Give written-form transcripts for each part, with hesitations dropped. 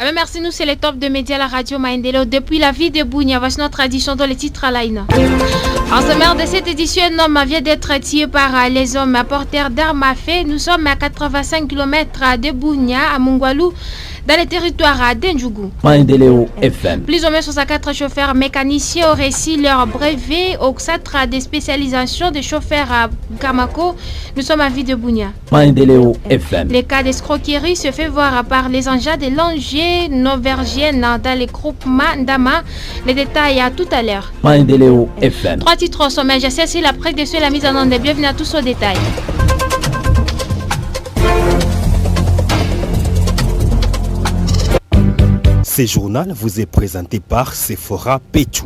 Merci, nous c'est les top de médias, la radio Maendeleo. Depuis la ville de Bunia, voici notre tradition dans les titres à l'aïna. En sommaire de cette édition, un homme vient d'être tué par les hommes porteurs d'armes à feu. Nous sommes à 85 km de Bunia, à Mungwalu, dans le territoire d'Endjougou. Maendeleo FM. Plus ou moins 64 chauffeurs mécaniciens ont réussi leur brevet au centre de spécialisation des chauffeurs à Gamako. Nous sommes à ville de Bunia. Maendeleo FM. Le cas d'escroquerie se fait voir par les engins de Langier, Novergienne dans les groupements d'Ama. Les détails à tout à l'heure. Maendeleo FM. 3 titres au sommet. J'essaie si la presse de ceux la mise en onde. Bienvenue à tous aux détails. Ce journal vous est présenté par Sephora Pétou.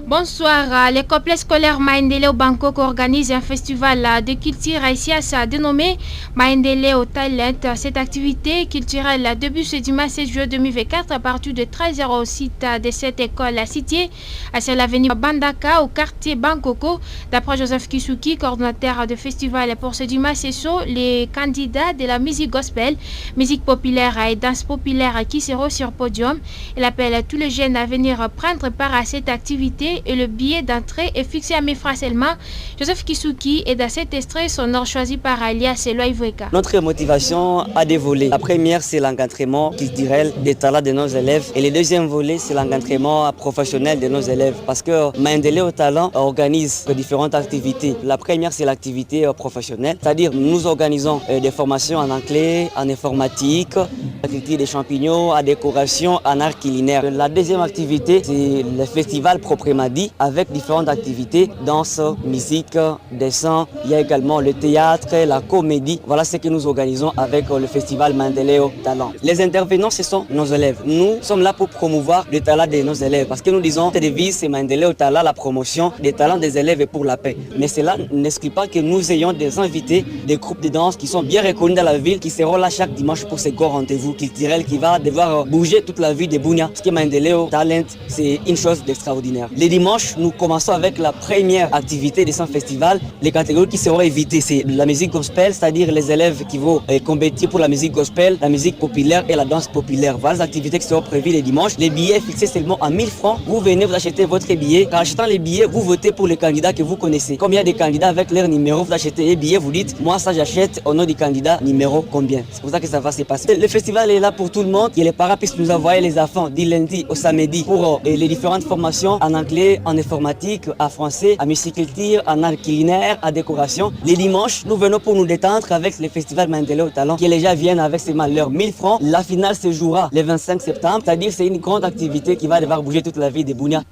Bonsoir. Le complexe scolaire Maendeleo Bangkok organise un festival de culture haïtienne dénommé Maendeleo Talent. Cette activité culturelle débute ce dimanche 16 juillet 2024 à partir de 13h au site de cette école située à l'avenue Bandaka au quartier Bangkoko. D'après Joseph Kisuki, coordinateur de festival pour ce dimanche, ce sont les candidats de la musique gospel, musique populaire et danse populaire qui seront sur podium. Il appelle tous les jeunes à venir prendre part à cette activité. Et le billet d'entrée est fixé à 1000 francs seulement. Joseph Kisuki est dans cet extrait sonore choisi par Alias Eloi Ivoeka. Notre motivation a des volets. La première, c'est l'encadrement culturel des talents de nos élèves. Et le deuxième volet, c'est l'encadrement professionnel de nos élèves. Parce que Maendeleo Talent organise différentes activités. La première, c'est l'activité professionnelle. C'est-à-dire, nous organisons des formations en anglais, en informatique, en culture des champignons, en décoration, en art culinaire. La deuxième activité, c'est le festival proprement dit, avec différentes activités, danse, musique, dessin. Il y a également le théâtre, la comédie. Voilà ce que nous organisons avec le festival Maendeleo Talent. Les intervenants, ce sont nos élèves. Nous sommes là pour promouvoir le talent de nos élèves parce que nous disons que cette devise, c'est Maendeleo Talent, la promotion des talents des élèves et pour la paix. Mais cela n'exclut pas que nous ayons des invités, des groupes de danse qui sont bien reconnus dans la ville, qui seront là chaque dimanche pour ce grand rendez-vous culturel qui va devoir bouger toute la ville de Bunia. Parce que Maendeleo Talent, c'est une chose d'extraordinaire. Les dimanches, nous commençons avec la première activité de ce festival. Les catégories qui seront évitées, c'est la musique gospel, c'est-à-dire les élèves qui vont compétir pour la musique gospel, la musique populaire et la danse populaire. Voilà les activités qui seront prévues les dimanches. Les billets fixés seulement à 1000 francs. Vous venez, vous achetez votre billet. En achetant les billets, vous votez pour les candidats que vous connaissez. Comme il y a des candidats avec leur numéro, vous achetez les billets, vous dites, moi ça j'achète au nom du candidat numéro combien. C'est pour ça que ça va se passer. Le festival est là pour tout le monde. Et les parents puissent nous envoyer les enfants du lundi au samedi pour les différentes formations en anglais, en informatique, en français, en musiculture, en art culinaire, en décoration. Les dimanches, nous venons pour nous détendre avec le festival Maendeleo Talent qui les gens viennent avec seulement leurs 1000 francs. La finale se jouera le 25 septembre, c'est-à-dire c'est une grande activité qui va devoir bouger toute la ville de Bunia.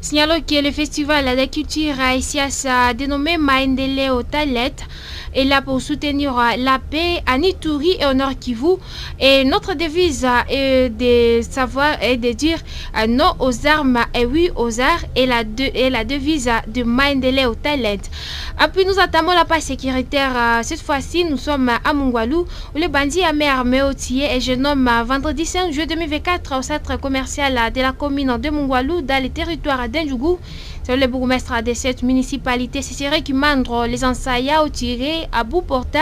Signalons que le festival de culture haïtienne dénommé Maendeleo Talent est là pour soutenir la paix à Nituri et au Nord Kivu. Et notre devise est de savoir et de dire non aux armes et oui aux arts et la devise de Maendeleo Talent. Et puis nous entamons la passe sécuritaire. Cette fois-ci, nous sommes à Mungwalu où les bandits armés au Tié et jeune homme vendredi 5 juillet 2024 au centre commercial de la commune de Mungwalu dans le territoire d'Endjougou. C'est le bourgmestre de cette municipalité, c'est qui mandre les ensayas au tiré à bout porta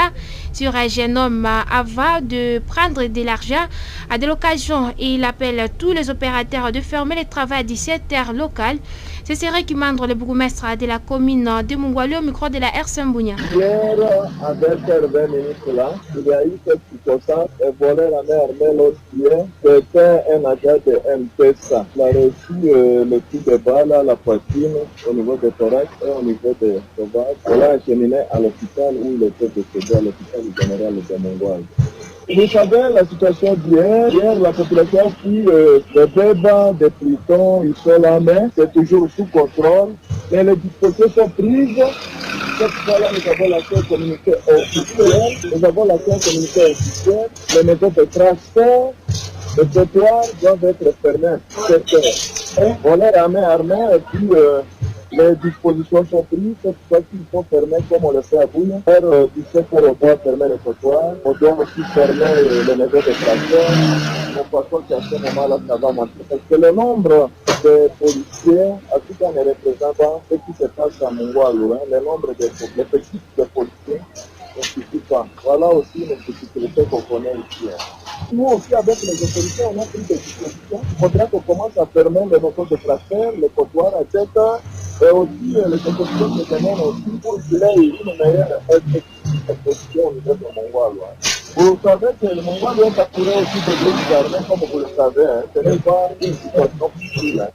sur un jeune homme avant de prendre de l'argent. À de l'occasion, il appelle tous les opérateurs de fermer les travaux à 17h local. C'est qui mandre le bourgmestre de la commune de Mungwalu au micro de la RC Mbounia. Hier, à 20h20 là, il y a eu cette situation et volé la main armée l'autre hier. C'était un agent de MPSA. Il a reçu le coup de balle à la poitrine au niveau du thorax et au niveau des ovaires. On l'a acheminé à l'hôpital où il était décédé, à l'hôpital général de Mungwalu. Vous savez la situation d'hier. Hier, la population qui les débats des Plutons, ils sont là, mais c'est toujours sous contrôle. Mais les dispositions sont prises. Cette fois-là, nous avons l'action communiquée officielle. Nous avons l'action communiquée officielle. Les méthodes de transfert, les trottoirs doivent être fermés. On est armé et puis les dispositions sont prises. Cette fois-ci, il faut fermer comme on le fait à Bunia. Vers 17h, on doit fermer les trottoirs. On doit aussi fermer les méthodes de transfert. De façon qu'à ce moment-là, ça va marcher. Parce que le nombre de policiers, à tout cas, ne représente pas ce qui se passe à Mungwalu. Le nombre d'effectifs de policiers constitue pas. Voilà aussi les difficultés qu'on connaît ici. Nous aussi, avec les autorités, on a pris des dispositions. Il faudrait qu'on commence à fermer les motos de transfert, les comptoirs, etc. Et aussi les expositions de domaine aussi pour qu'il y ait une meilleure exposition au niveau de Mongwalo. Vous savez que le Mongwalo est capturé aussi de groupes armés, comme vous le savez. Ce n'est pas une situation difficile.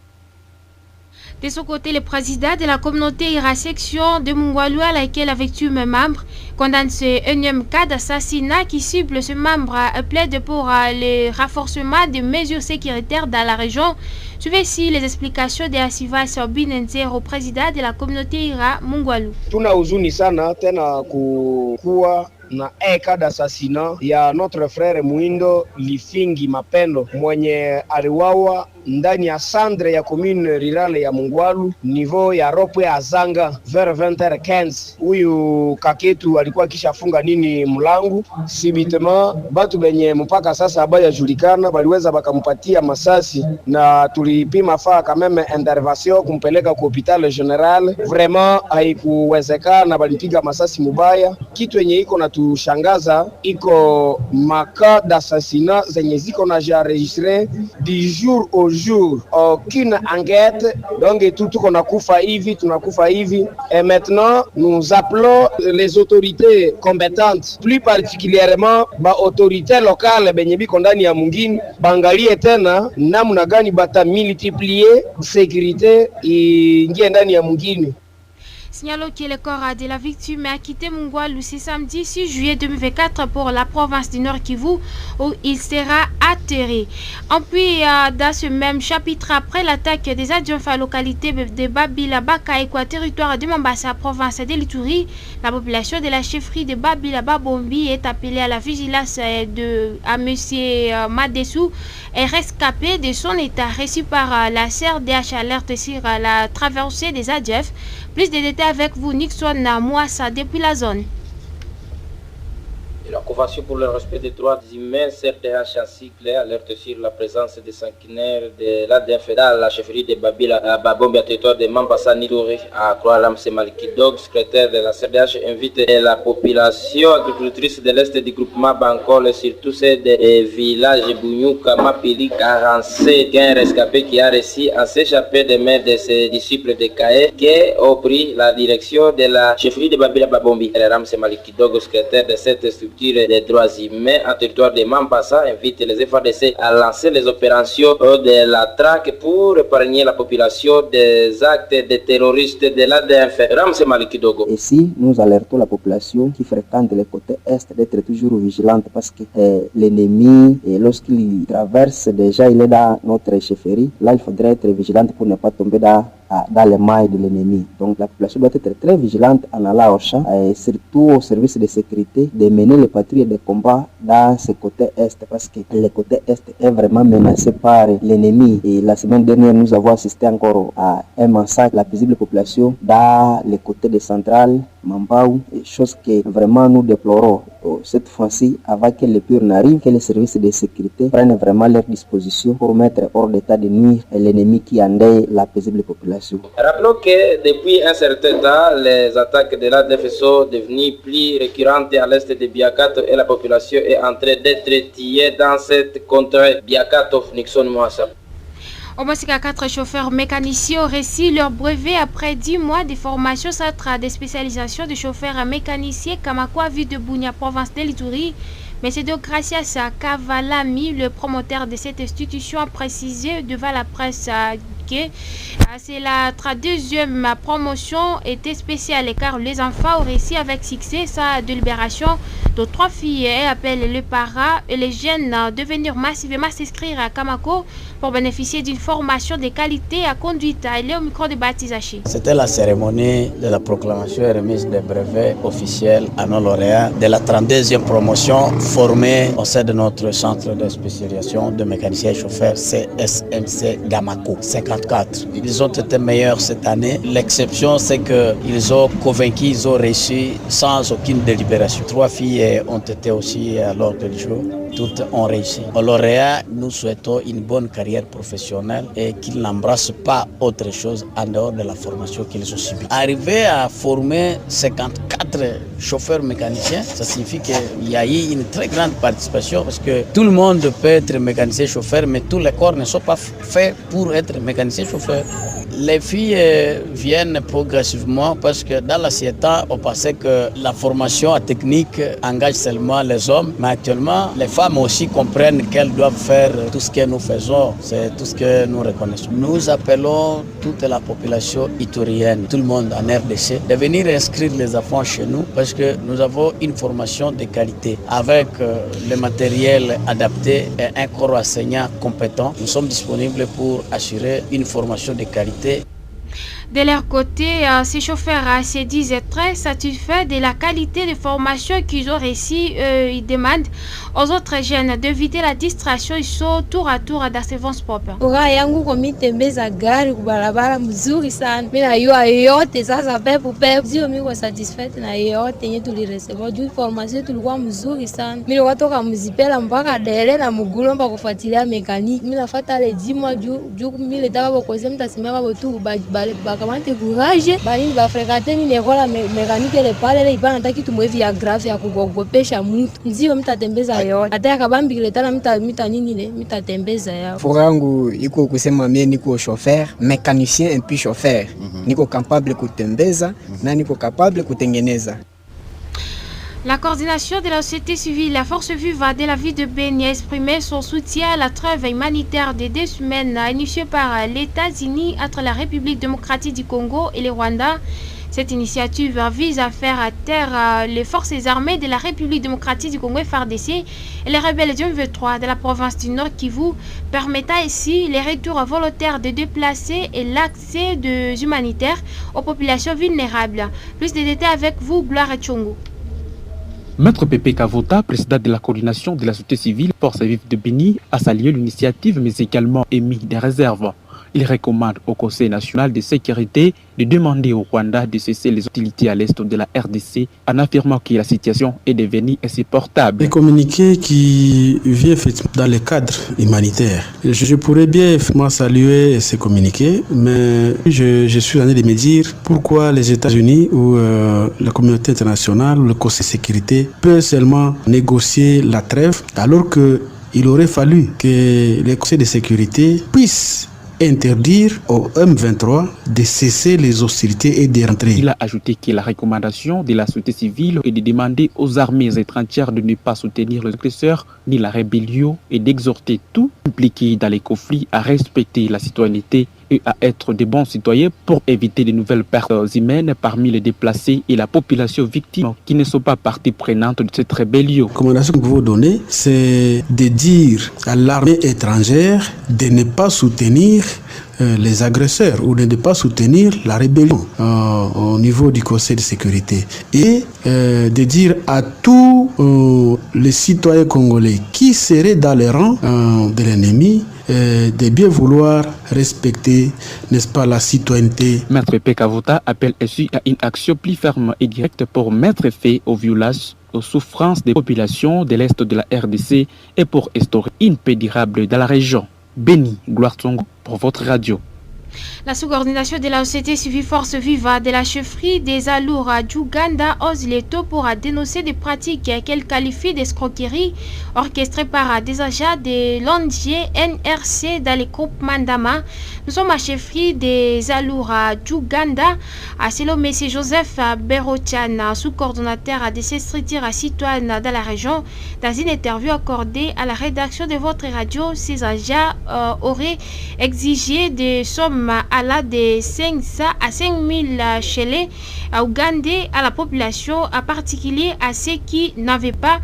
De son côté, le président de la communauté IRA section de Mongwalo, à laquelle avec mes membres, condamne ce énième cas d'assassinat qui cible ce membre, plaide pour le renforcement des mesures sécuritaires dans la région. Suivez ici les explications de Asivas Binenzero, président de la communauté IRA Mongwalo. Tuna huzuni sana tena kuwa na cas d'assassinat ya notre frère Muindo Lifingi Mapendo mwenye aliwawa ndani ya sandre ya commune rurale ya Mongwalu niveau ya ropo ya Zanga vers 20h15. Huyu kaketu alikuwa kishafunga nini mlangu subitement, batu benye mpaka sasa habaya julikana baliweza bakampatia masasi na tulipima faa kameme intervention kumpeleka ku hopital general. Vraiment haikuwezekana, balipiga masasi mubaya. Kitu yenye iko na tushangaza iko maka d'assassinat zenye ziko na enregistré du jour au jour, aucune enquête, donc tout qu'on a kufa hivi, tunakufa hivi. Et maintenant nous appelons les autorités compétentes, plus particulièrement ba autorités locales benye biko ndani ya mungini, bangalie tena namna gani bata multiplier sécurité ingie ndani ya mungini. Signalons que le corps de la victime a quitté Mongwalu ce samedi 6 juillet 2024 pour la province du Nord Kivu où il sera atterré. En puis, dans ce même chapitre, après l'attaque des adjoints à la localité de Babila Bakaïkwa, territoire de Mombasa, province de l'Ituri, la population de la chefferie de Babila Babombi est appelée à la vigilance à M. Madessou et rescapé de son état reçu par la CRDH alerte sur la traversée des ADF. Plus de détails avec vous, Nixon Mouassa, depuis la zone. La Convention pour le respect des droits humains, CRDH ainsi que alerte sur la présence des sanguinaires de l'ADF dans la chefferie de Babila Babombi, à territoire de Mambasa Nitouri, à Croix-Ram Semalkidog, secrétaire de la CRDH, invite la population agricultrice de l'Est du groupement Bankol, surtout celle des villages Bounyouka, Mapili, 47 rescapés qui a réussi à s'échapper des mains de ses disciples de Kaé, qui ont pris la direction de la chefferie de Babila Babombi. Ram Semalkidog, secrétaire de cette structure des droits humains en territoire de Mambasa, invite les FARDC à lancer les opérations de la traque pour épargner la population des actes de terroristes de l'ADF. Ramse Malikidogo. Ici, nous alertons la population qui fréquente le côté est d'être toujours vigilante parce que l'ennemi, lorsqu'il traverse déjà, il est dans notre chefferie. Là, il faudrait être vigilante pour ne pas tomber dans les mailles de l'ennemi. Donc la population doit être très vigilante en allant au champ et surtout au service de sécurité de mener les patrouilles de combat dans ce côté est parce que le côté est est vraiment menacé par l'ennemi. Et la semaine dernière, nous avons assisté encore à un massacre, la paisible population dans le côté de Centrale, Mambaou, chose que vraiment nous déplorons. Cette fois-ci, avant que les purs n'arrivent, que les services de sécurité prennent vraiment leurs dispositions pour mettre hors d'état de nuire l'ennemi qui endeuille la paisible population. Rappelons que depuis un certain temps, les attaques de l'ADF sont devenues plus récurrentes à l'est de Biakato et la population est en train d'être tuée dans cette contrée. Biakato, Nixon Mouassa. Au moins, 4 chauffeurs mécaniciens ont reçu leur brevet après 10 mois de formation centre de spécialisation de chauffeurs mécaniciens Kamakwa, ville de Bounia, province de l'Ituri. M. Deogracias Kavalami, le promoteur de cette institution, a précisé devant la presse que c'est la deuxième promotion était spéciale car les enfants ont réussi avec succès sa délibération de 3 filles et appellent les parents et les jeunes de venir massivement s'inscrire à Kamako pour bénéficier d'une formation de qualité à conduite. Il est au micro de Baptiste. C'était la cérémonie de la proclamation et remise des brevets officiels à nos lauréats de la 32e promotion formée au sein de notre centre de spécialisation de mécaniciens et chauffeurs CSMC Gamako 54. Ils ont été meilleurs cette année. L'exception, c'est qu'ils ont convaincu, ils ont réussi sans aucune délibération. 3 filles ont été aussi à l'ordre du jour. toutes ont réussi. Aux lauréats, nous souhaitons une bonne carrière professionnelle et qu'ils n'embrassent pas autre chose en dehors de la formation qu'ils ont subie. Arriver à former 54 chauffeurs mécaniciens, ça signifie qu'il y a eu une très grande participation parce que tout le monde peut être mécanicien chauffeur, mais tous les corps ne sont pas faits pour être mécanicien chauffeur. Les filles viennent progressivement parce que dans l'ancien temps, on pensait que la formation technique engage seulement les hommes, mais actuellement, les femmes aussi comprennent qu'elles doivent faire tout ce que nous faisons, c'est tout ce que nous reconnaissons. Nous appelons toute la population iturienne, tout le monde en RDC, de venir inscrire les enfants chez nous parce que nous avons une formation de qualité avec le matériel adapté et un corps enseignant compétent. Nous sommes disponibles pour assurer une formation de qualité. De leur côté, ces chauffeurs se disent très satisfaits de la qualité de formation qu'ils ont reçue. Ils demandent aux autres jeunes d'éviter la distraction. Ils sont tour à tour dans ce transport. Furaha yangu kwa mitembeza gari kubarabara mzuri sana. Mimi najua yote sasa pepo pepo. Sio mimi kwa satisfied na yote yenye tulireseva. Juu formation tulikuwa mzuri sana. Mimi watoka mzipela mpaka dele na mugulu mpaka kufuatilia mekaniki. Mimi nafuata ile jimwa juu mimi letaka kwa kusema mtasimama botu bakamate courage. Bali bafrekate ni nekola mekaniki ile pale ile ipana nataki tumwevi ya graph ya kugogopesha mtu. Ndio mtatembeza yote. Hata akabambi kiletana mita nini ile mtatembeza yao. Furaha yangu iko kusema mimi niko chauffeur, mécanicien et puis chauffeur. Niko capable kutembeza na niko capable kutengeneza. La coordination de la société civile, la force vive de la ville de Beni a exprimé son soutien à la trêve humanitaire de 2 semaines initiée par les États-Unis entre la République démocratique du Congo et le Rwanda. Cette initiative vise à faire à terre les forces armées de la République démocratique du Congo FARDC et les rebelles du M23 de la province du Nord Kivu, permettant ainsi les retours volontaires de déplacés et l'accès des humanitaires aux populations vulnérables. Plus de détails avec vous, Gloire Tchongo. Maître Pépé Kavota, président de la coordination de la société civile Force Vive de Béni, a salué l'initiative mais également émis des réserves. Il recommande au Conseil national de sécurité de demander au Rwanda de cesser les hostilités à l'est de la RDC en affirmant que la situation est devenue insupportable. Les communiqués qui viennent effectivement dans le cadre humanitaire. Je pourrais bien effectivement saluer ces communiqués, mais je suis en train de me dire pourquoi les États-Unis ou la communauté internationale ou le Conseil de sécurité peut seulement négocier la trêve alors qu'il aurait fallu que les conseils de sécurité puissent interdire au M23 de cesser les hostilités et de rentrer. Il a ajouté que la recommandation de la société civile est de demander aux armées étrangères de ne pas soutenir les agresseurs ni la rébellion et d'exhorter tout impliqué dans les conflits à respecter la citoyenneté et à être de bons citoyens pour éviter de nouvelles pertes humaines parmi les déplacés et la population victime qui ne sont pas partie prenante de cette rébellion. La recommandation que vous donnez, c'est de dire à l'armée étrangère de ne pas soutenir les agresseurs ou de ne pas soutenir la rébellion au niveau du Conseil de sécurité et de dire à tous les citoyens congolais qui seraient dans les rangs de l'ennemi de bien vouloir respecter, n'est-ce pas, la citoyenneté. Maître Pekavota appelle ainsi à une action plus ferme et directe pour mettre fin aux violences, aux souffrances des populations de l'Est de la RDC et pour instaurer une paix durable dans la région. Béni, Gloire Tsongo pour votre radio. La sous-coordination de la société civile Force Vive de la chefferie des Aloura d'Ouganda ose les taux pour dénoncer des pratiques qu'elle qualifie d'escroquerie orchestrées par des agents de l'ONG NRC dans les groupes Mandama. Nous sommes à chefferie des Aloura d'Ouganda. Selon M. Joseph Berochan, sous-coordonnateur de ces structures citoyennes dans la région, dans une interview accordée à la rédaction de votre radio, ces agents auraient exigé des sommes allant de 500 à 5000 shellés à Ouganda à la population, en particulier à ceux qui n'avaient pas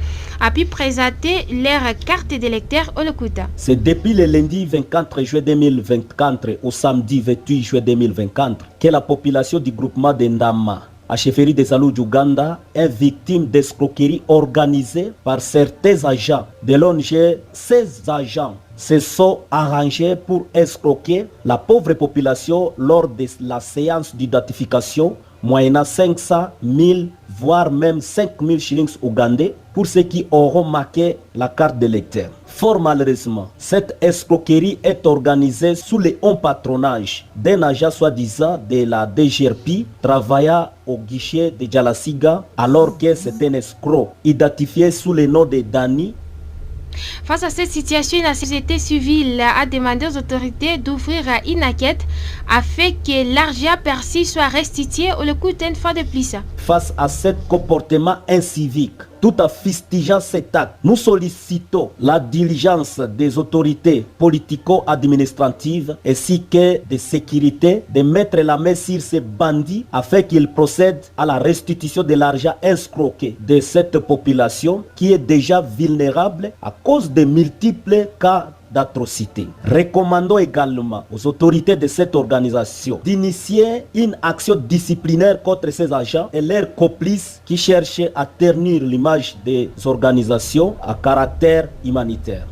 pu présenter leur carte d'électeur au Lokuta. C'est depuis le lundi 24 juillet 2024 au samedi 28 juillet 2024 que la population du groupement de Ndama à chefferie des Alous d'Ouganda est victime d'escroquerie organisée par certains agents de l'ONG. Ces agents se sont arrangés pour escroquer la pauvre population lors de la séance d'identification moyennant 500 000 voire même 5000 shillings ougandais pour ceux qui auront marqué la carte d'électeur. Fort malheureusement, cette escroquerie est organisée sous le haut patronage d'un agent soi-disant de la DGRP travaillant au guichet de Jalasiga alors que c'est un escroc identifié sous le nom de Dani. Face à cette situation, la société civile a demandé aux autorités d'ouvrir une enquête afin que l'argent perçu soit restitué au coût d'une fois de plus. Face à ce comportement incivique, tout en fustigeant cet acte, nous sollicitons la diligence des autorités politico-administratives ainsi que de sécurité de mettre la main sur ces bandits afin qu'ils procèdent à la restitution de l'argent escroqué de cette population qui est déjà vulnérable à cause de multiples cas d'atrocités. Recommandons également aux autorités de cette organisation d'initier une action disciplinaire contre ces agents et leurs complices qui cherchent à ternir l'image des organisations à caractère humanitaire.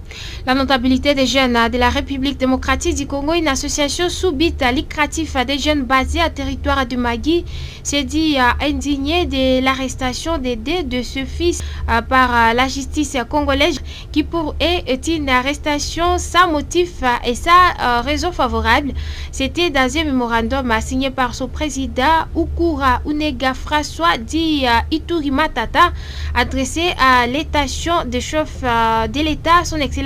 La notabilité des jeunes de la République démocratique du Congo, une association sous-bite lucrative des jeunes basés à territoire du Magui, s'est dit indignée de l'arrestation des deux de ce fils par la justice congolaise qui pour eux est une arrestation sans motif et sans raison favorable. C'était dans un mémorandum signé par son président Ukura Unega François dit Ituri Matata adressé à l'étation de chef de l'État, son excellence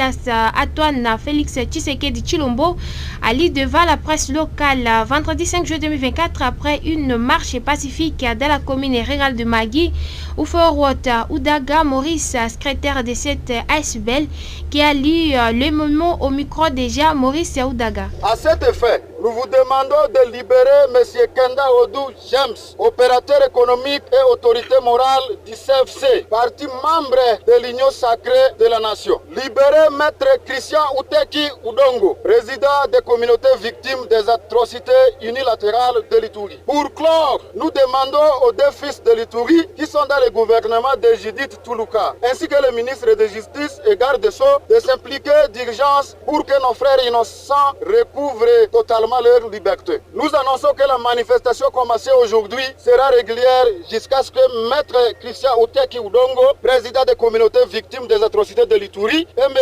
Antoine Félix Tshisekedi Chilombo, Ali devant la presse locale vendredi 5 juillet 2024 après une marche pacifique dans la commune rurale de Magui où Forwata Oudaga Maurice, secrétaire de cette ASBL, qui a lu le moment au micro déjà Maurice Oudaga. À cet effet, nous vous demandons de libérer M. Kenda Odou James, opérateur économique et autorité morale du CFC, parti membre de l'Union sacrée de la nation. Libérer Maître Christian Outeki Udongo, président des communautés victimes des atrocités unilatérales de l'Ituri. Pour clore, nous demandons aux deux fils de l'Ituri qui sont dans le gouvernement de Judith Toulouka, ainsi que le ministre de Justice et garde des Sceaux, de s'impliquer d'urgence pour que nos frères innocents recouvrent totalement leur liberté. Nous annonçons que la manifestation commencée aujourd'hui sera régulière jusqu'à ce que Maître Christian Outeki Udongo, président des communautés victimes des atrocités de l'Ituri, et M.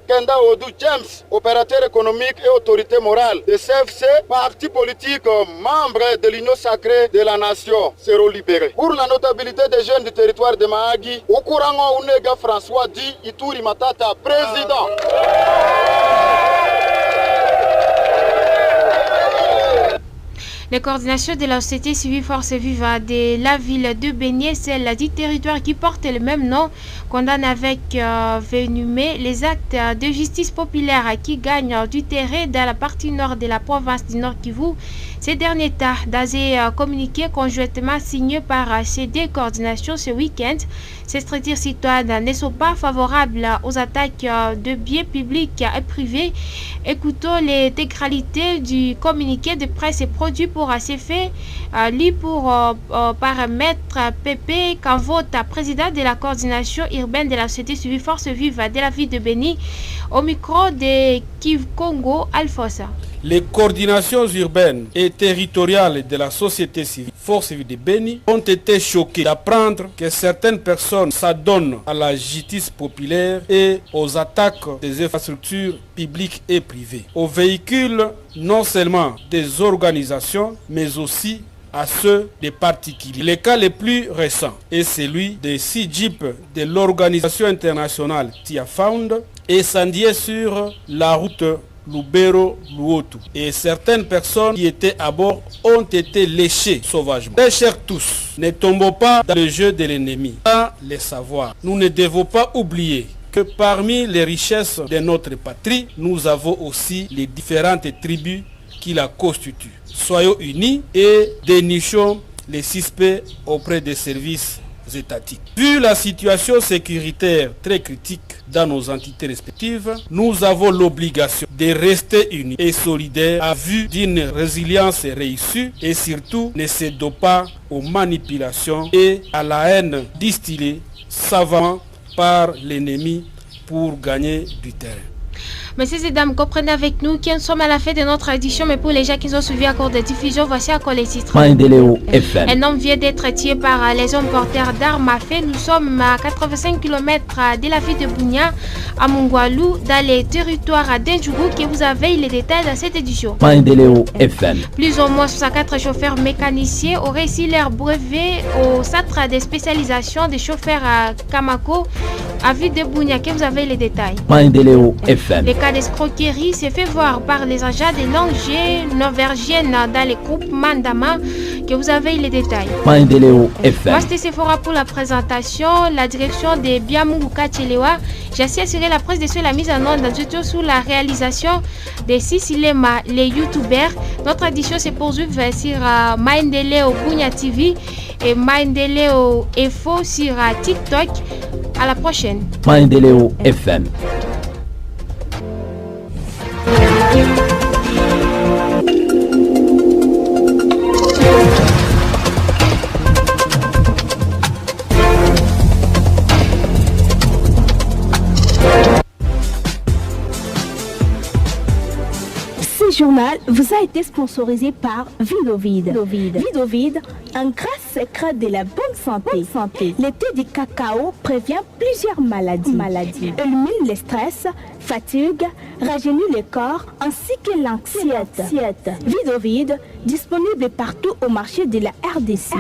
Kenda Odou James, opérateur économique et autorité morale de CFC, parti politique membre de l'Union sacrée de la nation, seront libérés. Pour la notabilité des jeunes du territoire de Mahagi, Okurango Unega François dit Ituri Matata, président. Les coordinations de la société civile Force Vive de la ville de Béni, celle du territoire qui porte le même nom, condamne avec venimeux les actes de justice populaire qui gagnent du terrain dans la partie nord de la province du Nord Kivu. Ces derniers temps, dans un communiqué conjointement signé par ces deux coordinations ce week-end, ces structures citoyennes ne sont pas favorables aux attaques de biens publics et privés. Écoutons l'intégralité du communiqué de presse produit pour ces faits, lu par Maître Pépé Kanvota, président de la coordination urbaine de la société civile Force Vive de la ville de Béni, au micro de Kiv Congo Alfosa. Les coordinations urbaines et territoriales de la société civile Force Vive de Béni ont été choquées d'apprendre que certaines personnes s'adonnent à la justice populaire et aux attaques des infrastructures publiques et privées, aux véhicules non seulement des organisations mais aussi à ceux des particuliers. Le cas le plus récent est celui des 6 jeeps de l'organisation internationale TIA Found incendiés sur la route Lubero-Luotu. Et certaines personnes qui étaient à bord ont été léchées sauvagement. Mes chers tous, ne tombons pas dans le jeu de l'ennemi. Pas les savoir. Nous ne devons pas oublier que parmi les richesses de notre patrie, nous avons aussi les différentes tribus qui la constituent. Soyons unis et dénichons les suspects auprès des services étatiques. Vu la situation sécuritaire très critique dans nos entités respectives, nous avons l'obligation de rester unis et solidaires à vue d'une résilience réussie et surtout ne cédons pas aux manipulations et à la haine distillée savamment par l'ennemi pour gagner du terrain. Messieurs et dames, comprenez avec nous que nous sommes à la fin de notre édition, mais pour les gens qui nous ont suivis à cours de diffusion, voici à quoi les titres. Maendeleo FM. Un homme vient d'être tué par les hommes porteurs d'armes à feu. Nous sommes à 85 km de la ville de Bunia, à Mungwalu, dans les territoires d'Indjougou, que vous avez les détails dans cette édition. Maendeleo FM. Plus ou moins 64 chauffeurs mécaniciens auraient réussi leur brevet au centre de spécialisation des chauffeurs à Kamako, à ville de Bunia, que vous avez les détails. Maendeleo FM. Le cas d'escroquerie s'est fait voir par les agents de langue norvégienne dans les groupes Mandama, que vous avez les détails. Maendeleo FM. Moi, c'était Sephora pour la présentation, la direction de Biamunguka Tchelewa. J'ai assuré la presse de sur la mise en onde, surtout sous la réalisation de Sisilema, les youtubeurs. Notre édition se poursuit sur Maendeleo Bunia TV et Maendeleo Info sur TikTok. À la prochaine. Maendeleo FM. Ce journal vous a été sponsorisé par Vidovide. Vidovide, un grand secret de la bonne santé. Le thé du cacao prévient plusieurs maladies. Élimine le stress, fatigue, rajeunit le corps ainsi que l'anxiété. Vidovide, disponible partout au marché de la RDC.